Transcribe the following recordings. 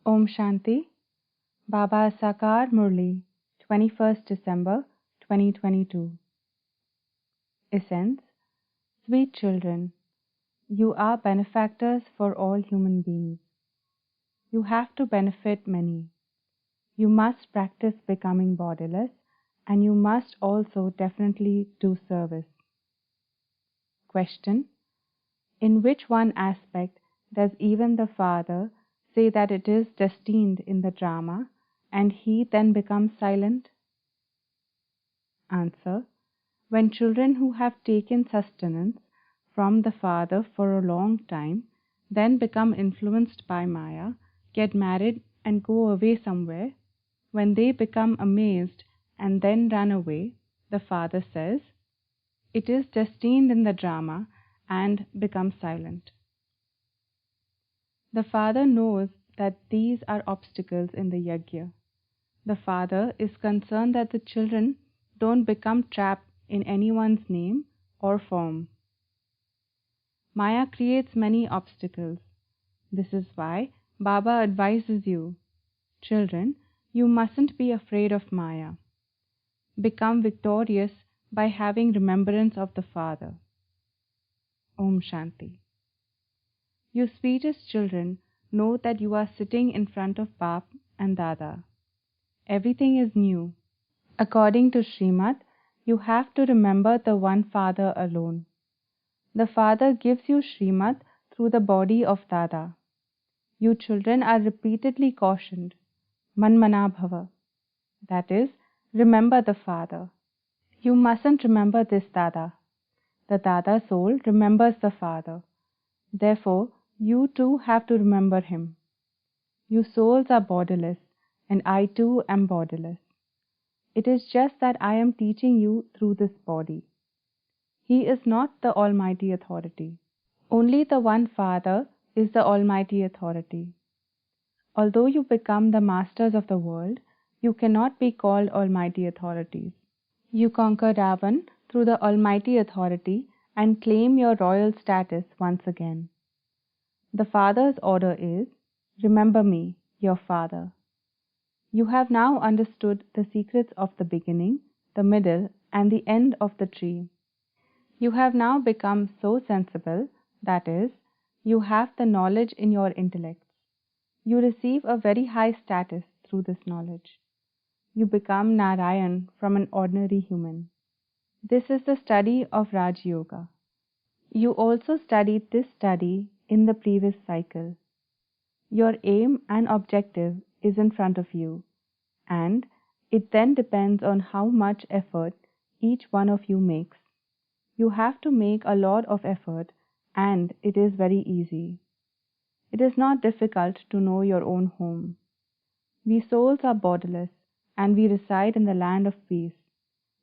Om Shanti. Baba Sakar Murli, 21st December 2022. Essence. Sweet children, you are benefactors for all human beings. You have to benefit many. You must practice becoming bodiless, and you must also definitely do service. Question. In which one aspect does even the Father say that it is destined in the drama, and he then becomes silent? Answer. When children who have taken sustenance from the Father for a long time, then become influenced by Maya, get married and go away somewhere, when they become amazed and then run away, the Father says, it is destined in the drama, and becomes silent. The Father knows that these are obstacles in the yajna. The Father is concerned that the children don't become trapped in anyone's name or form. Maya creates many obstacles. This is why Baba advises you, children, you mustn't be afraid of Maya. Become victorious by having remembrance of the Father. Om Shanti. You sweetest children know that you are sitting in front of Bap and Dada. Everything is new. According to Srimad, you have to remember the one Father alone. The Father gives you Srimad through the body of Dada. You children are repeatedly cautioned, Manmana Bhava. That is, remember the Father. You mustn't remember this Dada. The Dada soul remembers the Father. Therefore, you too have to remember him. You souls are bodiless, and I too am bodiless. It is just that I am teaching you through this body. He is not the Almighty Authority. Only the one Father is the Almighty Authority. Although you become the masters of the world, you cannot be called Almighty Authorities. You conquer Ravan through the Almighty Authority and claim your royal status once again. The Father's order is, remember me, your Father. You have now understood the secrets of the beginning, the middle, and the end of the tree. You have now become so sensible, that is, you have the knowledge in your intellects. You receive a very high status through this knowledge. You become Narayan from an ordinary human. This is the study of Raj Yoga. You also studied this study in the previous cycle. Your aim and objective is in front of you, and it then depends on how much effort each one of you makes. You have to make a lot of effort, and it is very easy. It is not difficult to know your own home. We souls are bodiless, and we reside in the land of peace.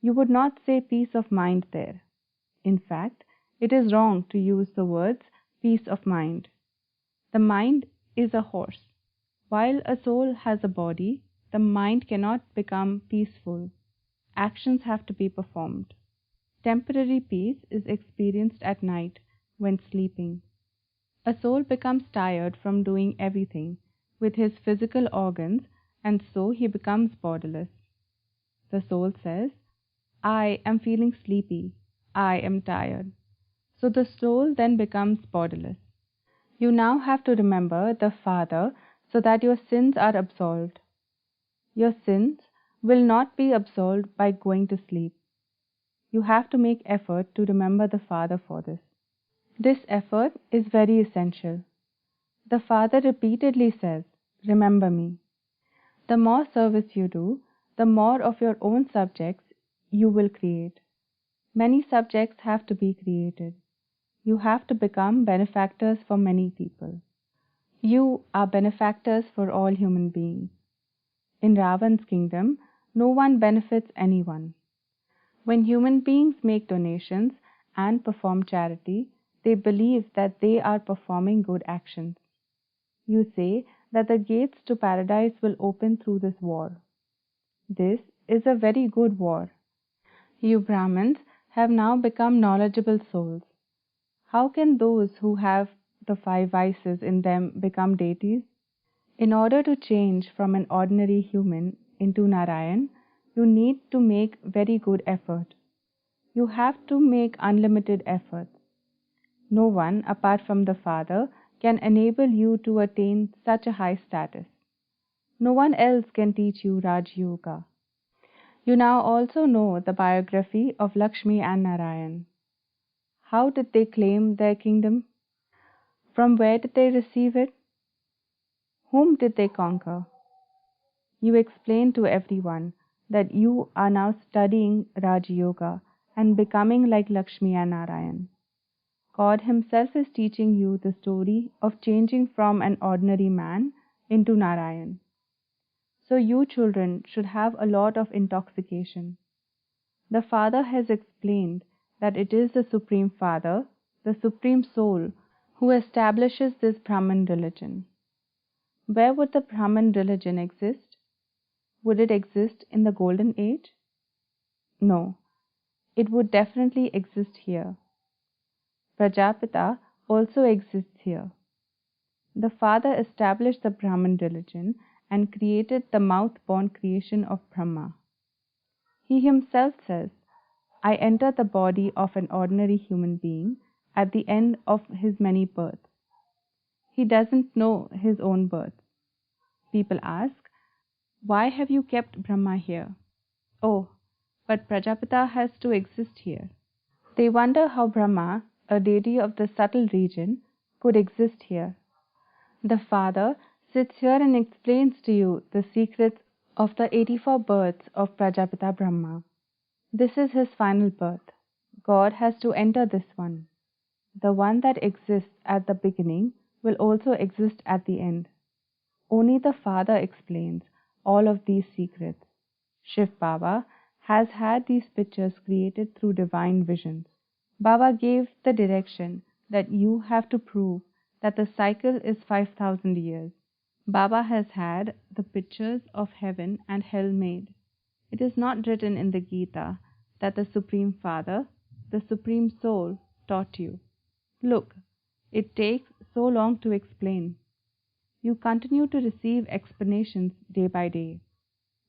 You would not say peace of mind there. In fact, it is wrong to use the words peace of mind. The mind is a horse. While a soul has a body, the mind cannot become peaceful. Actions have to be performed. Temporary peace is experienced at night when sleeping. A soul becomes tired from doing everything with his physical organs, and so he becomes bodiless. The soul says, I am feeling sleepy, I am tired. So the soul then becomes bodiless. You now have to remember the Father so that your sins are absolved. Your sins will not be absolved by going to sleep. You have to make effort to remember the Father for this. This effort is very essential. The Father repeatedly says, remember me. The more service you do, the more of your own subjects you will create. Many subjects have to be created. You have to become benefactors for many people. You are benefactors for all human beings. In Ravan's kingdom, no one benefits anyone. When human beings make donations and perform charity, they believe that they are performing good actions. You say that the gates to paradise will open through this war. This is a very good war. You Brahmins have now become knowledgeable souls. How can those who have the 5 vices in them become deities? In order to change from an ordinary human into Narayan, you need to make very good effort. You have to make unlimited effort. No one, apart from the Father, can enable you to attain such a high status. No one else can teach you Raj Yoga. You now also know the biography of Lakshmi and Narayan. How did they claim their kingdom? From where did they receive it? Whom did they conquer? You explain to everyone that you are now studying Raj Yoga and becoming like Lakshmi and Narayan. God Himself is teaching you the story of changing from an ordinary man into Narayan. So you children should have a lot of intoxication. The Father has explained that it is the Supreme Father, the Supreme Soul, who establishes this Brahman religion. Where would the Brahman religion exist? Would it exist in the Golden Age? No, it would definitely exist here. Prajapita also exists here. The Father established the Brahman religion and created the mouth-born creation of Brahma. He himself says, I enter the body of an ordinary human being at the end of his many births. He doesn't know his own birth. People ask, why have you kept Brahma here? Oh, but Prajapita has to exist here. They wonder how Brahma, a deity of the subtle region, could exist here. The Father sits here and explains to you the secrets of the 84 births of Prajapita Brahma. This is his final birth. God has to enter this one. The one that exists at the beginning will also exist at the end. Only the Father explains all of these secrets. Shiv Baba has had these pictures created through divine visions. Baba gave the direction that you have to prove that the cycle is 5,000 years. Baba has had the pictures of heaven and hell made. It is not written in the Gita that the Supreme Father, the Supreme Soul, taught you. Look, it takes so long to explain. You continue to receive explanations day by day.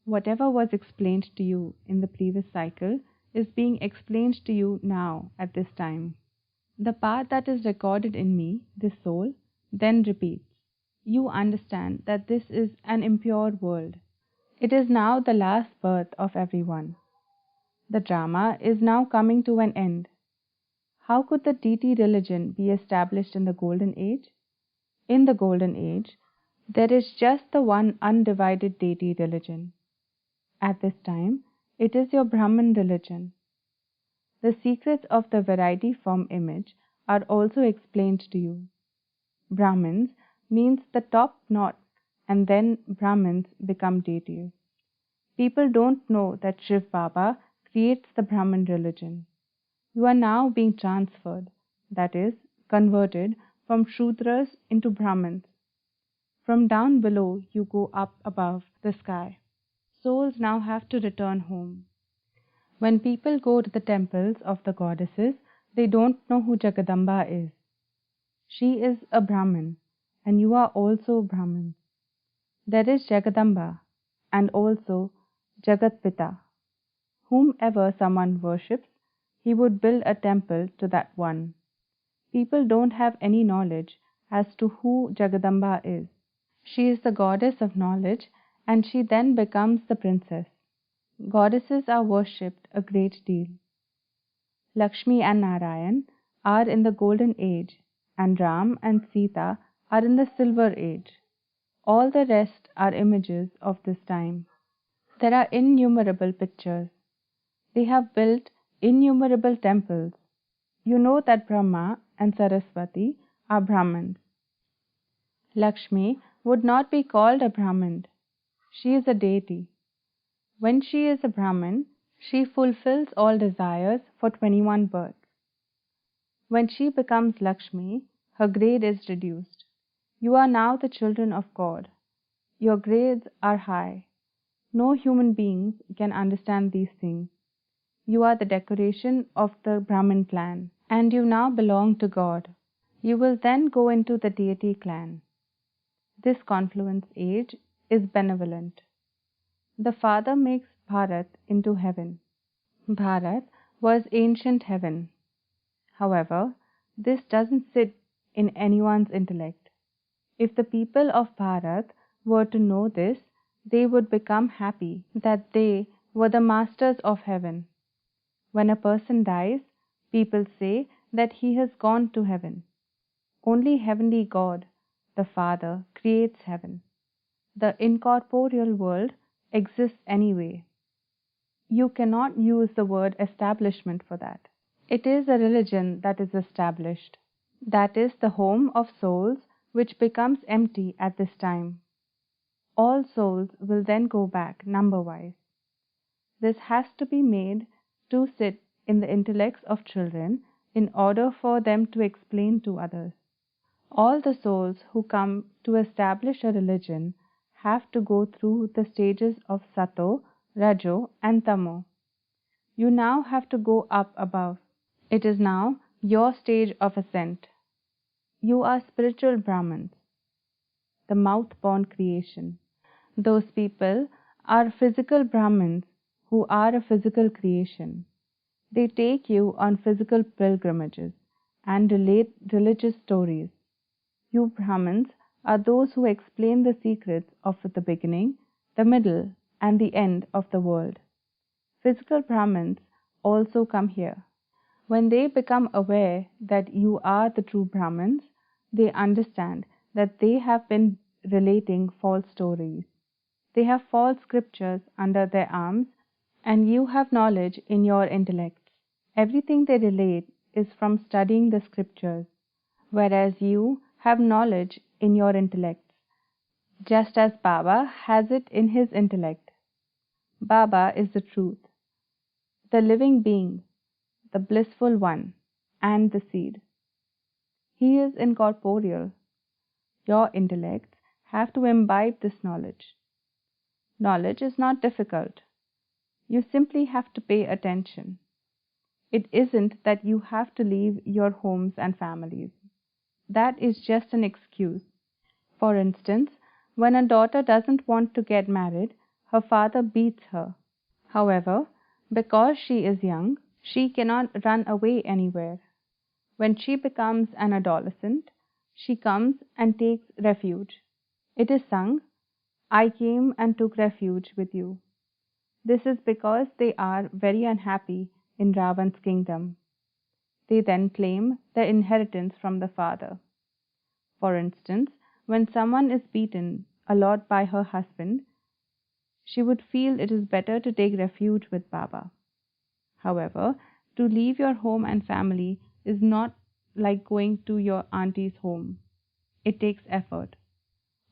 Whatever was explained to you in the previous cycle is being explained to you now at this time. The part that is recorded in me, this soul, then repeats. You understand that this is an impure world. It is now the last birth of everyone. The drama is now coming to an end. How could the deity religion be established in the Golden Age? In the Golden Age, there is just the one undivided deity religion. At this time, it is your Brahman religion. The secrets of the variety form image are also explained to you. Brahmins means the top knot, and then Brahmins become deities. People don't know that Shiv Baba creates the Brahman religion. You are now being transferred, that is, converted from Shudras into Brahmins. From down below, you go up above the sky. Souls now have to return home. When people go to the temples of the goddesses, they don't know who Jagadamba is. She is a Brahmin, and you are also Brahmins. There is Jagadamba, and also Jagatpita. Whomever someone worships, he would build a temple to that one. People don't have any knowledge as to who Jagadamba is. She is the goddess of knowledge, and she then becomes the princess. Goddesses are worshipped a great deal. Lakshmi and Narayan are in the Golden Age, and Ram and Sita are in the Silver Age. All the rest are images of this time. There are innumerable pictures. They have built innumerable temples. You know that Brahma and Saraswati are Brahmins. Lakshmi would not be called a Brahmin. She is a deity. When she is a Brahmin, she fulfills all desires for 21 births. When she becomes Lakshmi, her grade is reduced. You are now the children of God. Your grades are high. No human beings can understand these things. You are the decoration of the Brahmin clan, and you now belong to God. You will then go into the deity clan. This confluence age is benevolent. The Father makes Bharat into heaven. Bharat was ancient heaven. However, this doesn't sit in anyone's intellect. If the people of Bharat were to know this, they would become happy that they were the masters of heaven. When a person dies, people say that he has gone to heaven. Only heavenly God, the Father, creates heaven. The incorporeal world exists anyway. You cannot use the word establishment for that. It is a religion that is established. That is the home of souls which becomes empty at this time. All souls will then go back number-wise. This has to be made to sit in the intellects of children in order for them to explain to others. All the souls who come to establish a religion have to go through the stages of Sato, Rajo, and Tamo. You now have to go up above. It is now your stage of ascent. You are spiritual Brahmins, the mouth-born creation. Those people are physical Brahmins who are a physical creation. They take you on physical pilgrimages and relate religious stories. You Brahmins are those who explain the secrets of the beginning, the middle, and the end of the world. Physical Brahmins also come here. When they become aware that you are the true Brahmins, they understand that they have been relating false stories. They have false scriptures under their arms, and you have knowledge in your intellects. Everything they relate is from studying the scriptures, whereas you have knowledge in your intellects, just as Baba has it in his intellect. Baba is the truth, the living being, the blissful one, and the seed. He is incorporeal. Your intellects have to imbibe this knowledge. Knowledge is not difficult. You simply have to pay attention. It isn't that you have to leave your homes and families. That is just an excuse. For instance, when a daughter doesn't want to get married, her father beats her. However, because she is young, she cannot run away anywhere. When she becomes an adolescent, she comes and takes refuge. It is sung, I came and took refuge with you. This is because they are very unhappy in Ravan's kingdom. They then claim their inheritance from the father. For instance, when someone is beaten a lot by her husband, she would feel it is better to take refuge with Baba. However, to leave your home and family is not like going to your auntie's home. It takes effort.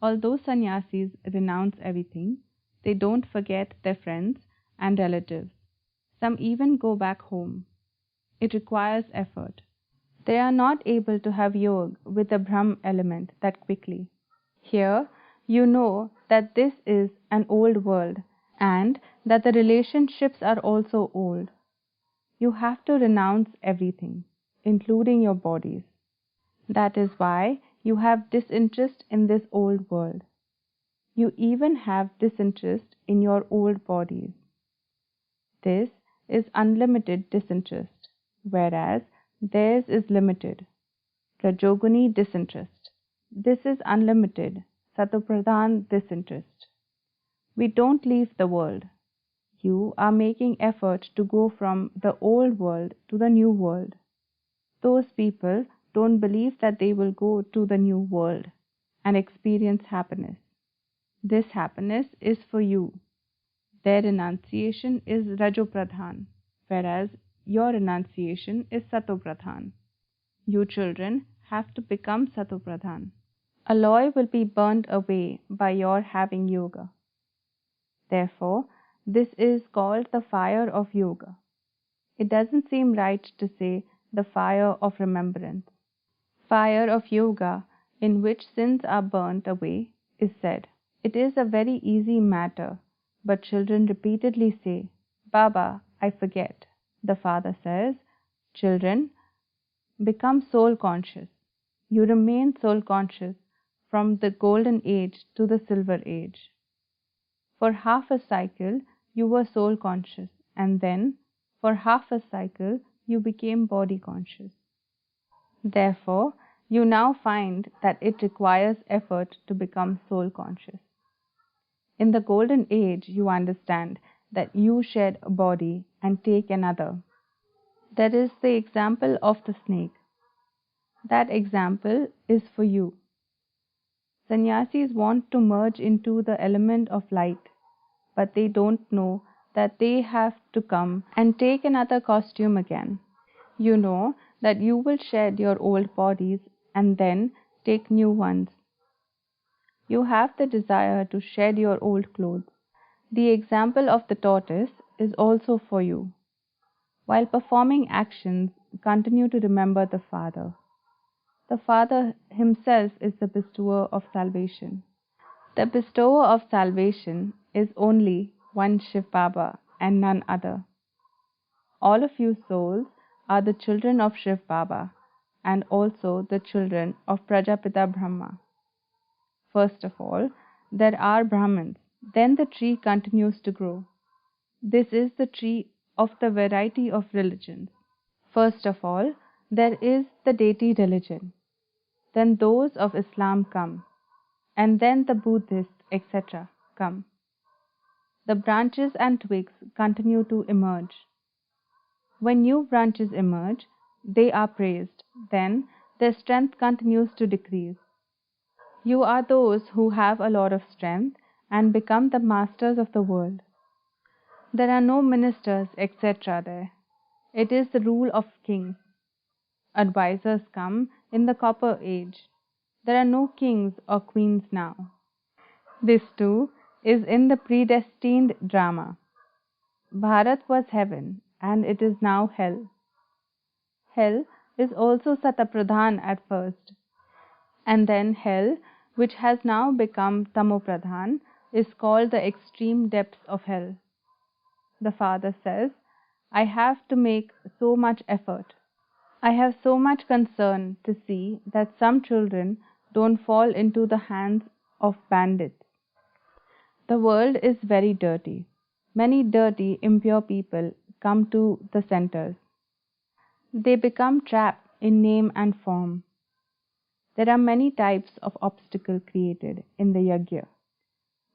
Although sannyasis renounce everything, they don't forget their friends and relatives. Some even go back home. It requires effort. They are not able to have yoga with the Brahm element that quickly. Here, you know that this is an old world and that the relationships are also old. You have to renounce everything, including your bodies. That is why you have disinterest in this old world. You even have disinterest in your old bodies. This is unlimited disinterest, whereas theirs is limited, Rajoguni disinterest. This is unlimited, Satopradhan disinterest. We don't leave the world. You are making effort to go from the old world to the new world. Those people don't believe that they will go to the new world and experience happiness. This happiness is for you. Their renunciation is Rajopradhan, whereas your renunciation is Satopradhan. You children have to become Satopradhan. Alloy will be burned away by your having yoga. Therefore, this is called the fire of yoga. It doesn't seem right to say the fire of remembrance. Fire of yoga, in which sins are burnt away, is said. It is a very easy matter, but children repeatedly say, Baba, I forget. The father says, children, become soul conscious. You remain soul conscious from the golden age to the silver age. For half a cycle, you were soul conscious, and then, for half a cycle, you became body conscious. Therefore, you now find that it requires effort to become soul conscious. In the golden age, you understand that you shed a body and take another. That is the example of the snake. That example is for you. Sannyasis want to merge into the element of light, but they don't know that they have to come and take another costume again. You know that you will shed your old bodies and then take new ones. You have the desire to shed your old clothes. The example of the tortoise is also for you. While performing actions, continue to remember the Father. The Father Himself is the bestower of salvation. The bestower of salvation is only one Shiv Baba and none other. All of you souls are the children of Shiv Baba and also the children of Prajapita Brahma. First of all, there are Brahmins. Then the tree continues to grow. This is the tree of the variety of religions. First of all, there is the deity religion. Then those of Islam come, and then the Buddhists, etc., come. The branches and twigs continue to emerge. When new branches emerge, they are praised. Then their strength continues to decrease. You are those who have a lot of strength and become the masters of the world. There are no ministers, etc. there. It is the rule of kings. Advisors come in the copper age. There are no kings or queens now. This too is in the predestined drama. Bharat was heaven and it is now hell. Hell is also Satapradhan at first. And then hell, which has now become Tamopradhan, is called the extreme depths of hell. The Father says, I have to make so much effort. I have so much concern to see that some children don't fall into the hands of bandits. The world is very dirty. Many dirty, impure people come to the centers. They become trapped in name and form. There are many types of obstacle created in the yajna.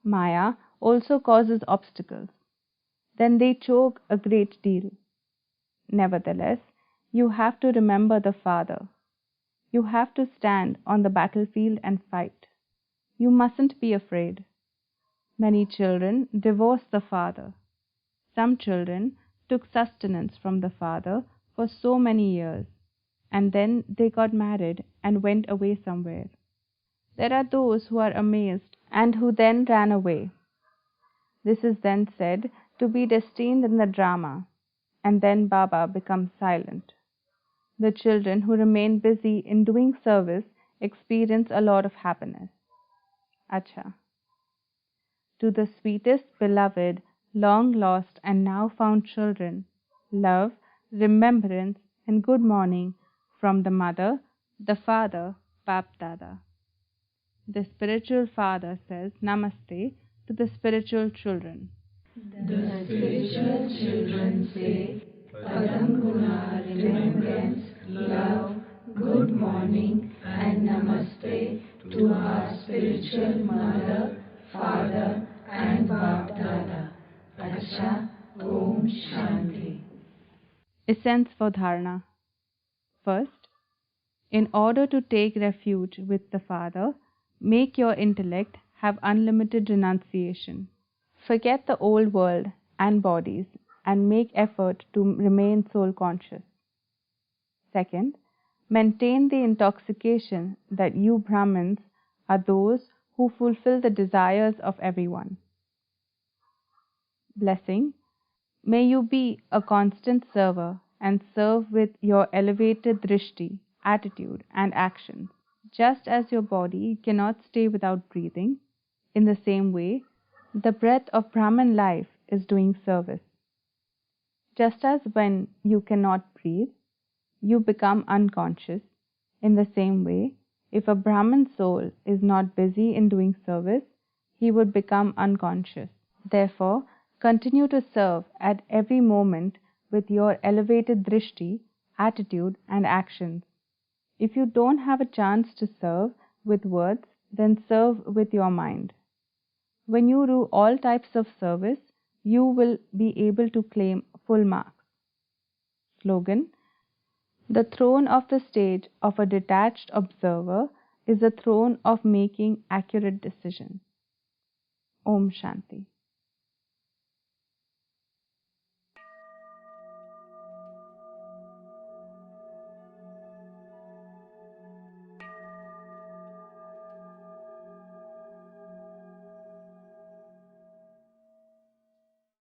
Maya also causes obstacles. Then they choke a great deal. Nevertheless, you have to remember the Father. You have to stand on the battlefield and fight. You mustn't be afraid. Many children divorce the Father. Some children took sustenance from the Father for so many years, and then they got married and went away somewhere. There are those who are amazed and who then ran away. This is then said to be destined in the drama, and then Baba becomes silent. The children who remain busy in doing service experience a lot of happiness. Acha. To the sweetest, beloved, long lost and now found children, love, remembrance and good morning from the Mother, the Father, BapDada. The spiritual father says Namaste to the spiritual children. The spiritual children say Padanguna, remembrance, love, good morning and Namaste to our spiritual mother, father and BapDada. Acha, Om Shanti. Essence for Dharana. First, in order to take refuge with the Father, make your intellect have unlimited renunciation. Forget the old world and bodies and make effort to remain soul conscious. Second, maintain the intoxication that you Brahmins are those who fulfill the desires of everyone. Blessing. May you be a constant server and serve with your elevated drishti, attitude and actions. Just as your body cannot stay without breathing, in the same way, the breath of Brahman life is doing service. Just as when you cannot breathe, you become unconscious, in the same way, If a Brahmin soul is not busy in doing service, he would become unconscious. Therefore, continue to serve at every moment with your elevated drishti, attitude, and actions. If you don't have a chance to serve with words, then serve with your mind. When you do all types of service, you will be able to claim full marks. Slogan: the throne of the stage of a detached observer is the throne of making accurate decisions. Om Shanti.